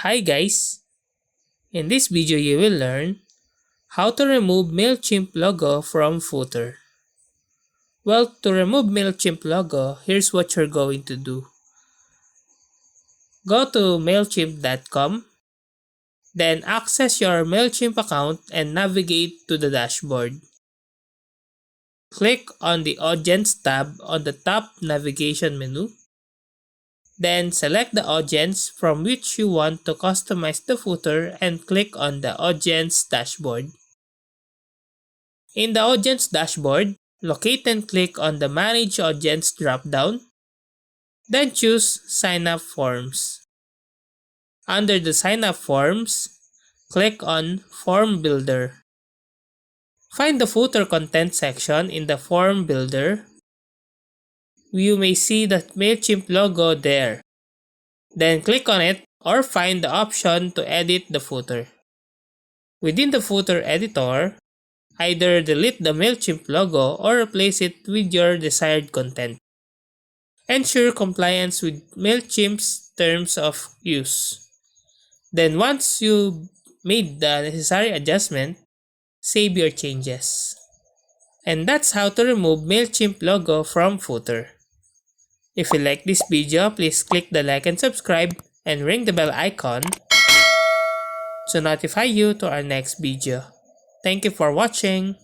Hi guys! In this video you will learn how to remove Mailchimp logo from footer. Well, to remove Mailchimp logo, here's what you're going to do. Go to mailchimp.com, then access your Mailchimp account and navigate to the dashboard. Click on the Audience tab on the top navigation menu. Then select the audience from which you want to customize the footer and click on the Audience dashboard. In the Audience dashboard, locate and click on the Manage Audience drop-down. Then choose Sign Up Forms. Under the Sign Up Forms, click on Form Builder. Find the footer content section in the Form Builder. You may see the Mailchimp logo there. Then click on it or find the option to edit the footer. Within the footer editor, either delete the Mailchimp logo or replace it with your desired content. Ensure compliance with Mailchimp's terms of use. Then once you made the necessary adjustment, save your changes. And that's how to remove Mailchimp logo from footer. If you like this video, please click the like and subscribe and ring the bell icon to notify you to our next video. Thank you for watching.